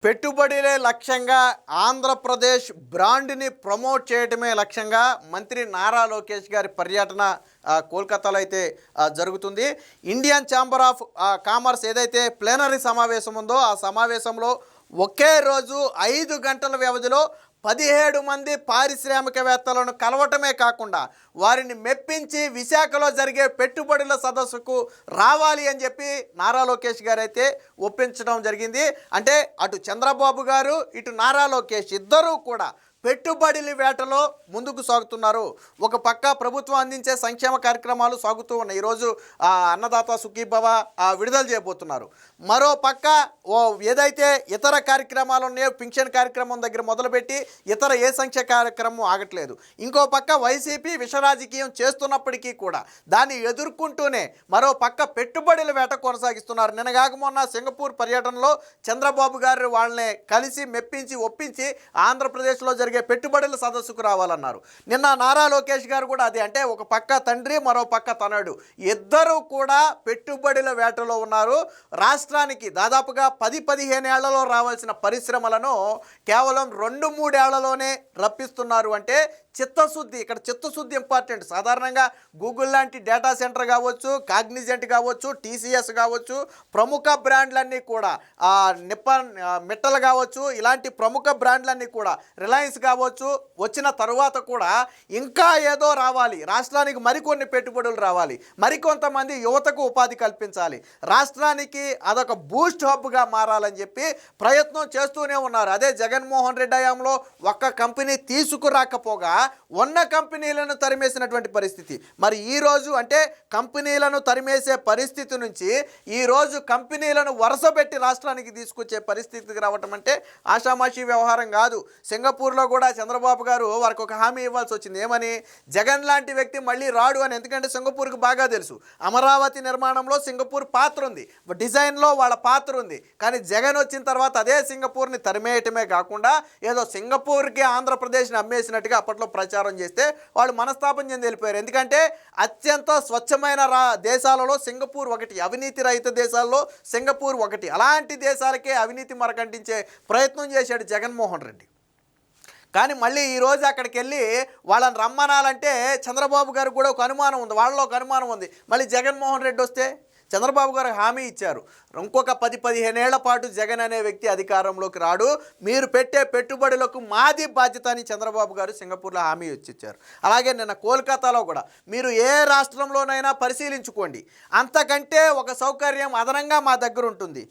పెట్టుబడులే లక్ష్యంగా ఆంధ్రప్రదేశ్ బ్రాండ్ని ప్రమోట్ చేయడమే లక్ష్యంగా మంత్రి నారా లోకేష్ గారి పర్యటన కోల్కతాలో అయితే జరుగుతుంది. ఇండియన్ ఛాంబర్ ఆఫ్ కామర్స్ ఏదైతే ప్లేనరీ సమావేశం ఉందో ఆ సమావేశంలో ఒకే రోజు 5 గంటల వ్యవధిలో 17 మంది పారిశ్రామికవేత్తలను కలవటమే కాకుండా వారిని మెప్పించి విశాఖలో జరిగే పెట్టుబడుల సదస్సుకు రావాలి అని చెప్పి నారా లోకేష్ గారు అయితే ఒప్పించడం జరిగింది. అంటే అటు చంద్రబాబు గారు ఇటు నారా లోకేష్ ఇద్దరూ కూడా పెట్టుబడుల వేటలో ముందుకు సాగుతున్నారు. ఒక పక్క ప్రభుత్వం అందించే సంక్షేమ కార్యక్రమాలు సాగుతూ ఉన్నాయి. ఈరోజు అన్నదాత సుఖీభవ విడుదల చేయబోతున్నారు. మరో పక్క ఏదైతే ఇతర కార్యక్రమాలు ఉన్నాయో పింఛన్ కార్యక్రమం దగ్గర మొదలుపెట్టి ఇతర ఏ సంక్షేమ కార్యక్రమం ఆగట్లేదు. ఇంకో పక్క వైసీపీ విషరాజకీయం చేస్తున్నప్పటికీ కూడా దాన్ని ఎదుర్కొంటూనే మరో పక్క పెట్టుబడుల వేట కొనసాగిస్తున్నారు. నిన్నగాక మొన్న సింగపూర్ పర్యటనలో చంద్రబాబు గారు వాళ్ళని కలిసి మెప్పించి ఒప్పించి ఆంధ్రప్రదేశ్లో జరిగే పెట్టుబడుల సదస్సుకు రావాలన్నారు. నిన్న నారా లోకేష్ గారు కూడా అదే, అంటే ఒక పక్క తండ్రి మరో పక్క తనయుడు ఇద్దరు కూడా పెట్టుబడుల వేటలో ఉన్నారు. రాష్ట్రానికి దాదాపుగా 10-15 ఏళ్లలో రావాల్సిన పరిశ్రమలను కేవలం 2-3 ఏళ్లలోనే రప్పిస్తున్నారు. అంటే చిత్తశుద్ధి, ఇక్కడ చిత్తశుద్ధి ఇంపార్టెంట్. సాధారణంగా గూగుల్ లాంటి డేటా సెంటర్ కావచ్చు, కాగ్నిజెంట్ కావచ్చు, టీసీఎస్ కావచ్చు, ప్రముఖ బ్రాండ్లన్నీ కూడా మిట్టల్ కావచ్చు, ఇలాంటి ప్రముఖ బ్రాండ్లన్నీ కూడా రిలయన్స్ కావచ్చు వచ్చిన తరువాత కూడా ఇంకా ఏదో రావాలి, రాష్ట్రానికి మరికొన్ని పెట్టుబడులు రావాలి, మరికొంతమంది యువతకు ఉపాధి కల్పించాలి, రాష్ట్రానికి అదొక బూస్ట్ హబ్గా మారాలని చెప్పి ప్రయత్నం చేస్తూనే ఉన్నారు. అదే జగన్మోహన్ రెడ్డి హయాంలో ఒక్క కంపెనీ తీసుకురాకపోగా ఉన్న కంపెనీలను తరిమేసినటువంటి పరిస్థితి. మరి ఈరోజు అంటే కంపెనీలను తరిమేసే పరిస్థితి నుంచి ఈరోజు కంపెనీలను వరుసపెట్టి రాష్ట్రానికి తీసుకొచ్చే పరిస్థితికి రావటం అంటే ఆషామాషి వ్యవహారం కాదు. సింగపూర్లో కూడా చంద్రబాబు గారు వారికి ఒక హామీ ఇవ్వాల్సి వచ్చింది. ఏమని? జగన్ లాంటి వ్యక్తి మళ్ళీ రాడు అని. ఎందుకంటే సింగపూర్కి బాగా తెలుసు అమరావతి నిర్మాణంలో సింగపూర్ పాత్ర ఉంది, డిజైన్లో వాళ్ళ పాత్ర ఉంది. కానీ జగన్ వచ్చిన తర్వాత అదే సింగపూర్ని తరిమేయటమే కాకుండా ఏదో సింగపూర్కి ఆంధ్రప్రదేశ్ని అమ్మేసినట్టుగా అప్పట్లో ప్రచారం చేస్తే వాళ్ళు మనస్తాపం చెంది వెళ్ళిపోయారు. ఎందుకంటే అత్యంత స్వచ్ఛమైన దేశాలలో సింగపూర్ ఒకటి, అవినీతి రహిత దేశాల్లో సింగపూర్ ఒకటి. అలాంటి దేశాలకే అవినీతి మరకంటించే ప్రయత్నం చేశాడు జగన్మోహన్ రెడ్డి. కానీ మళ్ళీ ఈరోజు అక్కడికి వెళ్ళి వాళ్ళని రమ్మనాలంటే చంద్రబాబు గారికి కూడా ఒక అనుమానం ఉంది, వాళ్ళలో ఒక అనుమానం ఉంది. మళ్ళీ జగన్మోహన్ రెడ్డి వస్తే చంద్రబాబు గారు హామీ ఇచ్చారు, ఇంకొక 10-15 ఏళ్ల పాటు జగన్ అనే వ్యక్తి అధికారంలోకి రాడు, మీరు పెట్టే పెట్టుబడులకు మాది బాధ్యత అని చంద్రబాబు గారు సింగపూర్లో హామీ ఇచ్చారు. అలాగే నిన్న కోల్కతాలో కూడా మీరు ఏ రాష్ట్రంలోనైనా పరిశీలించుకోండి, అంతకంటే ఒక సౌకర్యం అదనంగా మా దగ్గర ఉంటుంది.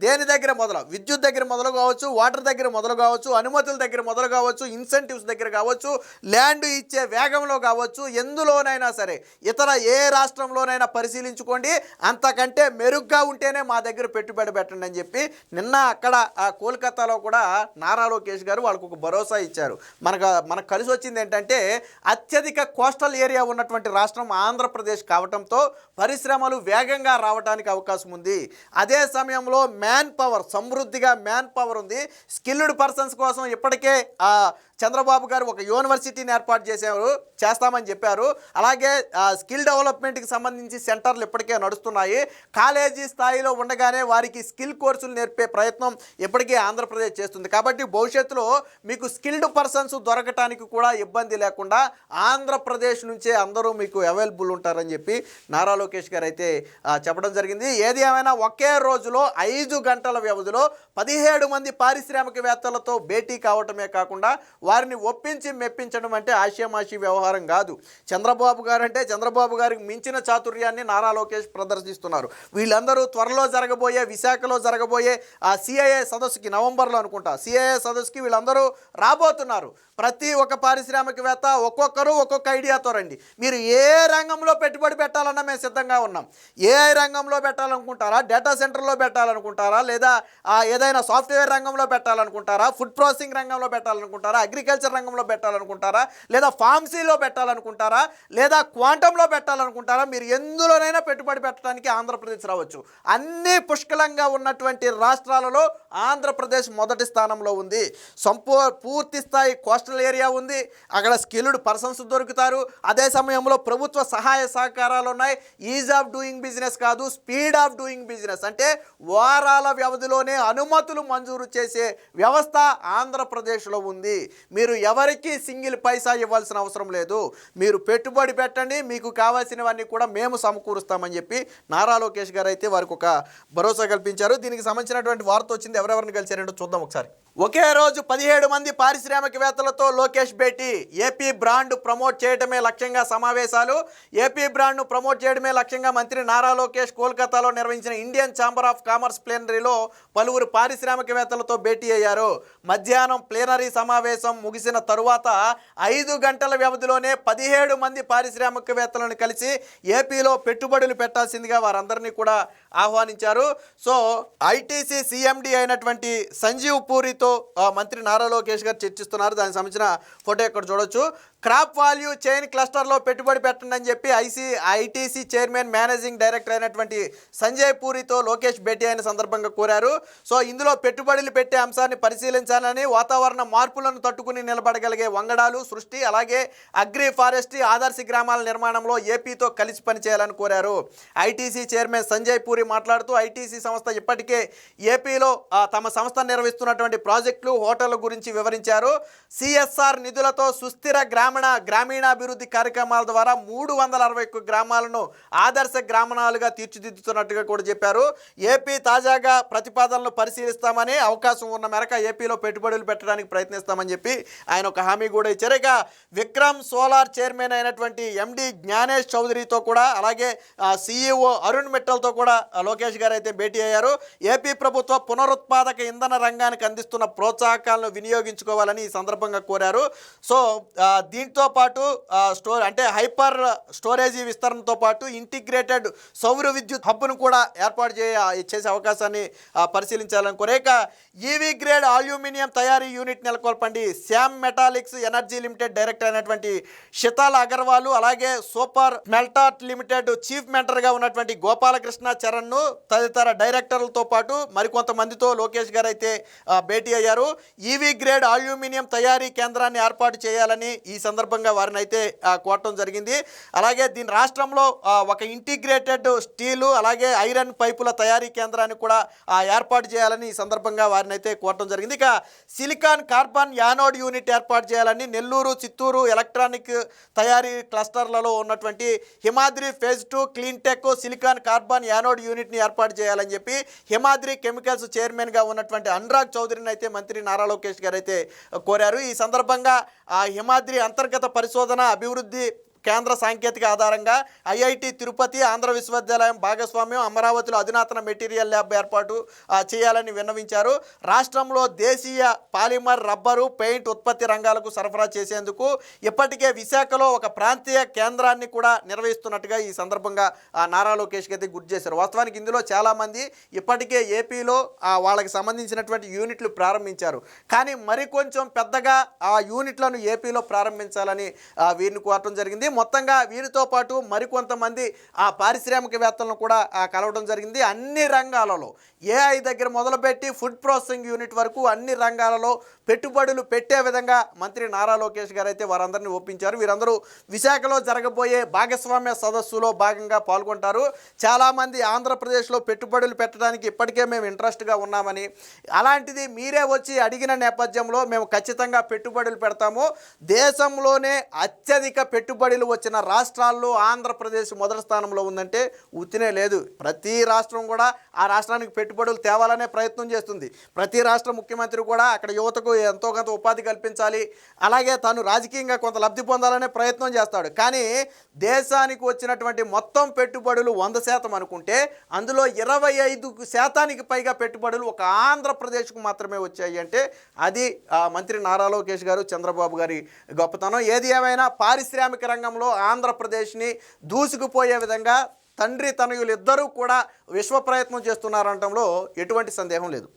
దేని దగ్గర మొదలు, విద్యుత్ దగ్గర మొదలు కావచ్చు, వాటర్ దగ్గర మొదలు కావచ్చు, అనుమతుల దగ్గర మొదలు కావచ్చు, ఇన్సెంటివ్స్ దగ్గర కావచ్చు, ల్యాండ్ ఇచ్చే వేగంలో కావచ్చు, ఎందులోనైనా సరే ఇతర ఏ రాష్ట్రంలోనైనా పరిశీలించుకోండి, అంతకంటే మెరుగ్గా ఉంటేనే మా దగ్గర పెట్టుబడి పెట్టండి అని చెప్పి నిన్న అక్కడ కోల్కతాలో కూడా నారా లోకేష్ గారు వాళ్ళకు ఒక భరోసా ఇచ్చారు. మనకు కలిసి వచ్చింది ఏంటంటే అత్యధిక కోస్టల్ ఏరియా ఉన్నటువంటి రాష్ట్రం ఆంధ్రప్రదేశ్ కావడంతో పరిశ్రమలు వేగంగా రావడానికి అవకాశం ఉంది. అదే సమయంలో మ్యాన్ పవర్, సమృద్ధిగా మ్యాన్ పవర్ ఉంది. స్కిల్డ్ పర్సన్స్ కోసం ఇప్పటికే చంద్రబాబు గారు ఒక యూనివర్సిటీని ఏర్పాటు చేస్తామని చెప్పారు. అలాగే స్కిల్ డెవలప్మెంట్కి సంబంధించి సెంటర్లు ఇప్పటికే నడుస్తున్నాయి. కాలేజీ స్థాయిలో ఉండగానే వారికి స్కిల్ కోర్సులు నేర్పే ప్రయత్నం ఇప్పటికే ఆంధ్రప్రదేశ్ చేస్తుంది. కాబట్టి భవిష్యత్తులో మీకు స్కిల్డ్ పర్సన్స్ దొరకటానికి కూడా ఇబ్బంది లేకుండా ఆంధ్రప్రదేశ్ నుంచే అందరూ మీకు అవైలబుల్ ఉంటారని చెప్పి నారా లోకేష్ గారు అయితే చెప్పడం జరిగింది. ఏది ఏమైనా ఒకే రోజులో 5 గంటల వ్యవధిలో 17 మంది పారిశ్రామికవేత్తలతో భేటీ కావటమే కాకుండా వారిని ఒప్పించి మెప్పించడం అంటే ఆషామాషి వ్యవహారం కాదు. చంద్రబాబు గారు అంటే చంద్రబాబు గారికి మించిన చాతుర్యాన్ని నారా లోకేష్ ప్రదర్శిస్తున్నారు. వీళ్ళందరూ త్వరలో జరగబోయే విశాఖలో జరగబోయే సిఐఏ సదస్సుకి, నవంబర్లో అనుకుంటా సిఐఏ సదస్సుకి వీళ్ళందరూ రాబోతున్నారు. ప్రతి ఒక్క పారిశ్రామికవేత్త ఒక్కొక్కరు ఒక్కొక్క ఐడియాతో రండి. మీరు ఏ రంగంలో పెట్టుబడి పెట్టాలన్నా మేము సిద్ధంగా ఉన్నాం. ఏఐ రంగంలో పెట్టాలనుకుంటారా, డేటా సెంటర్లో పెట్టాలనుకుంటారా, లేదా ఏదైనా సాఫ్ట్వేర్ రంగంలో పెట్టాలనుకుంటారా, ఫుడ్ ప్రాసెసింగ్ రంగంలో పెట్టాలనుకుంటారా, అగ్రికల్చర్ రంగంలో పెట్టాలనుకుంటారా, లేదా ఫార్మసీలో పెట్టాలనుకుంటారా, లేదా క్వాంటంలో పెట్టాలనుకుంటారా, మీరు ఎందులోనైనా పెట్టుబడి పెట్టడానికి ఆంధ్రప్రదేశ్ రావచ్చు. అన్ని పుష్కలంగా ఉన్నటువంటి రాష్ట్రాలలో ఆంధ్రప్రదేశ్ మొదటి స్థానంలో ఉంది. పూర్తి స్థాయి కోస్టల్ ఏరియా ఉంది, అక్కడ స్కిల్డ్ పర్సన్స్ దొరుకుతారు. అదే సమయంలో ప్రభుత్వ సహాయ సహకారాలు ఉన్నాయి. ఈజ్ ఆఫ్ డూయింగ్ బిజినెస్ కాదు, స్పీడ్ ఆఫ్ డూయింగ్ బిజినెస్, అంటే వారాల వ్యవధిలోనే అనుమతులు మంజూరు చేసే వ్యవస్థ ఆంధ్రప్రదేశ్లో ఉంది. మీరు ఎవరికి సింగిల్ పైసా ఇవ్వాల్సిన అవసరం లేదు. మీరు పెట్టుబడి పెట్టండి, మీకు కావాల్సినవన్నీ కూడా మేము సమకూరుస్తామని చెప్పి నారా లోకేష్ గారు అయితే వారికి ఒక భరోసా కల్పించారు. దీనికి సంబంధించినటువంటి వార్త వచ్చింది. ఎవరెవరిని కలిసారంటో చూద్దాం ఒకసారి. ఒకే రోజు 17 మంది పారిశ్రామికవేత్తలతో లోకేష్ భేటీ. ఏపీ బ్రాండ్ ప్రమోట్ చేయడమే లక్ష్యంగా సమావేశాలు. ఏపీ బ్రాండ్ను ప్రమోట్ చేయడమే లక్ష్యంగా మంత్రి నారా లోకేష్ కోల్కతాలో నిర్వహించిన ఇండియన్ ఛాంబర్ ఆఫ్ కామర్స్ ప్లేనరీలో పలువురు పారిశ్రామికవేత్తలతో భేటీ అయ్యారు. మధ్యాహ్నం ప్లేనరీ సమావేశం ముగిసిన తరువాత 5 గంటల వ్యవధిలోనే 17 మంది పారిశ్రామికవేత్తలను కలిసి ఏపీలో పెట్టుబడులు పెట్టాల్సిందిగా వారందరినీ కూడా ఆహ్వానించారు. సో ఐటీసీ సీఎండీ అయినటువంటి సంజీవ్ పూరితో మంత్రి నారా లోకేష్ గారు చర్చిస్తున్నారు. దానికి సంబంధించిన ఫోటో ఇక్కడ చూడొచ్చు. క్రాప్ వాల్యూ చైన్ క్లస్టర్లో పెట్టుబడి పెట్టండి అని చెప్పి ఐటీసీ చైర్మన్ మేనేజింగ్ డైరెక్టర్ అయినటువంటి సంజయ్ పూరితో లోకేష్ భేటీ అయిన సందర్భంగా కోరారు. సో ఇందులో పెట్టుబడులు పెట్టే అంశాన్ని పరిశీలించాలని, వాతావరణ మార్పులను తట్టుకుని నిలబడగలిగే వంగడాలు సృష్టి, అలాగే అగ్రి ఫారెస్ట్రీ ఆదర్శ గ్రామాల నిర్మాణంలో ఏపీతో కలిసి పనిచేయాలని కోరారు. ఐటీసీ చైర్మన్ సంజయ్ పూరి మాట్లాడుతూ ఐటీసీ సంస్థ ఇప్పటికే ఏపీలో తమ సంస్థ నిర్వహిస్తున్నటువంటి ప్రాజెక్టులు, హోటళ్ల గురించి వివరించారు. సిఎస్ఆర్ నిధులతో సుస్థిర గ్రామీణాభివృద్ధి కార్యక్రమాల ద్వారా 361 గ్రామాలను ఆదర్శ గ్రామాలుగా తీర్చిదిద్దుతున్నట్టుగా కూడా చెప్పారు. ఏపీ తాజాగా ప్రతిపాదనలు పరిశీలిస్తామని, అవకాశం ఉన్న మేరకు ఏపీలో పెట్టుబడులు పెట్టడానికి ప్రయత్నిస్తామని చెప్పి ఆయన ఒక హామీ కూడా ఇచ్చారు. ఇక విక్రమ్ సోలార్ చైర్మన్ అయినటువంటి ఎండి జ్ఞానేష్ చౌదరితో కూడా, అలాగే సిఇఓ అరుణ్ మిట్టల్తో కూడా లోకేష్ గారు అయితే భేటీ అయ్యారు. ఏపీ ప్రభుత్వ పునరుత్పాదక ఇంధన రంగానికి అందిస్తున్న ప్రోత్సాహకాలను వినియోగించుకోవాలని ఈ సందర్భంగా కోరారు. సో దీంతో పాటు హైపర్ స్టోరేజీ విస్తరణతో పాటు ఇంటిగ్రేటెడ్ సౌర విద్యుత్ హబ్ను కూడా ఏర్పాటు చేసే అవకాశాన్ని పరిశీలించాలని కోరేక ఈవీ గ్రేడ్ అల్యూమినియం తయారీ యూనిట్ నెలకొల్పండి. Shyam metallics energy limited director అయినటువంటి శితాల్ అగర్వాల్, అలాగే సూపర్ మెల్టాట్ లిమిటెడ్ చీఫ్ మెంటర్గా ఉన్నటువంటి గోపాలకృష్ణ చరణ్ను తదితర డైరెక్టర్లతో పాటు మరికొంతమందితో లోకేష్ గారు అయితే భేటీ అయ్యారు. ఈవీ గ్రేడ్ అల్యూమినియం తయారీ కేంద్రాన్ని ఏర్పాటు చేయాలని ఈ సందర్భంగా వారిని అయితే కోరటం జరిగింది. అలాగే దీని రాష్ట్రంలో ఒక ఇంటిగ్రేటెడ్ స్టీలు, అలాగే ఐరన్ పైపుల తయారీ కేంద్రాన్ని కూడా ఏర్పాటు చేయాలని ఈ సందర్భంగా వారిని అయితే కోరటం జరిగింది. ఇక సిలికాన్ కార్బన్ యానోడ్ యూనిట్ ఏర్పాటు చేయాలని నెల్లూరు, చిత్తూరు ఎలక్ట్రానిక్ తయారీ క్లస్టర్లలో ఉన్నటువంటి Himadri phase 2 clean tech silicon carbon anode యూనిట్ని ఏర్పాటు చేయాలని చెప్పి హిమాద్రి కెమికల్స్ చైర్మన్గా ఉన్నటువంటి అనురాగ్ చౌదరిని అయితే మంత్రి నారా లోకేష్ గారు అయితే కోరారు. ఈ సందర్భంగా హిమాద్రి అంతర్గత పరిశోధన అభివృద్ధి కేంద్ర సాంకేతిక ఆధారంగా ఐఐటి తిరుపతి, ఆంధ్ర విశ్వవిద్యాలయం భాగస్వామ్యం, అమరావతిలో అధునాతన మెటీరియల్ ల్యాబ్ ఏర్పాటు చేయాలని విన్నవించారు. రాష్ట్రంలో దేశీయ పాలిమర్, రబ్బరు, పెయింట్ ఉత్పత్తి రంగాలకు సరఫరా చేసేందుకు ఇప్పటికే విశాఖలో ఒక ప్రాంతీయ కేంద్రాన్ని కూడా నిర్వహిస్తున్నట్టుగా ఈ సందర్భంగా నారా లోకేష్ అయితే గుర్తు చేశారు. వాస్తవానికి ఇందులో చాలామంది ఇప్పటికే ఏపీలో వాళ్ళకి సంబంధించినటువంటి యూనిట్లు ప్రారంభించారు. కానీ మరికొంచెం పెద్దగా ఆ యూనిట్లను ఏపీలో ప్రారంభించాలని వీరిని కోరటం జరిగింది. మొత్తంగా వీరితో పాటు మరికొంతమంది ఆ పారిశ్రామికవేత్తలను కూడా కలవడం జరిగింది. అన్ని రంగాలలో ఏఐ దగ్గర మొదలుపెట్టి ఫుడ్ ప్రాసెసింగ్ యూనిట్ వరకు అన్ని రంగాలలో పెట్టుబడులు పెట్టే విధంగా మంత్రి నారా లోకేష్ గారు అయితే వారందరినీ ఒప్పించారు. వీరందరూ విశాఖలో జరగబోయే భాగస్వామ్య సదస్సులో భాగంగా పాల్గొంటారు. చాలామంది ఆంధ్రప్రదేశ్లో పెట్టుబడులు పెట్టడానికి ఇప్పటికే మేము ఇంట్రెస్ట్గా ఉన్నామని, అలాంటిది మీరే వచ్చి అడిగిన నేపథ్యంలో మేము ఖచ్చితంగా పెట్టుబడులు పెడతాము. దేశంలోనే అత్యధిక పెట్టుబడులు వచ్చిన రాష్ట్రాల్లో ఆంధ్రప్రదేశ్ మొదటి స్థానంలో ఉందంటే ఉత్తినే లేదు. ప్రతి రాష్ట్రం కూడా ఆ రాష్ట్రానికి పెట్టుబడులు తేవాలనే ప్రయత్నం చేస్తుంది. ప్రతి రాష్ట్ర ముఖ్యమంత్రి కూడా అక్కడ యువతకు ఎంతో కొంత ఉపాధి కల్పించాలి, అలాగే తాను రాజకీయంగా కొంత లబ్ధి పొందాలనే ప్రయత్నం చేస్తాడు. కానీ దేశానికి వచ్చినటువంటి మొత్తం పెట్టుబడులు 100% అనుకుంటే అందులో 25% పైగా పెట్టుబడులు ఒక ఆంధ్రప్రదేశ్కు మాత్రమే వచ్చాయి. అంటే అది మంత్రి నారా లోకేష్ గారు, చంద్రబాబు గారి గొప్పతనం. ఏది ఏమైనా పారిశ్రామిక రంగంలో ఆంధ్రప్రదేశ్ని దూసుకుపోయే విధంగా తండ్రి తనయులు ఇద్దరూ కూడా విశ్వ ప్రయత్నం చేస్తున్నారనటంలో ఎటువంటి సందేహం లేదు.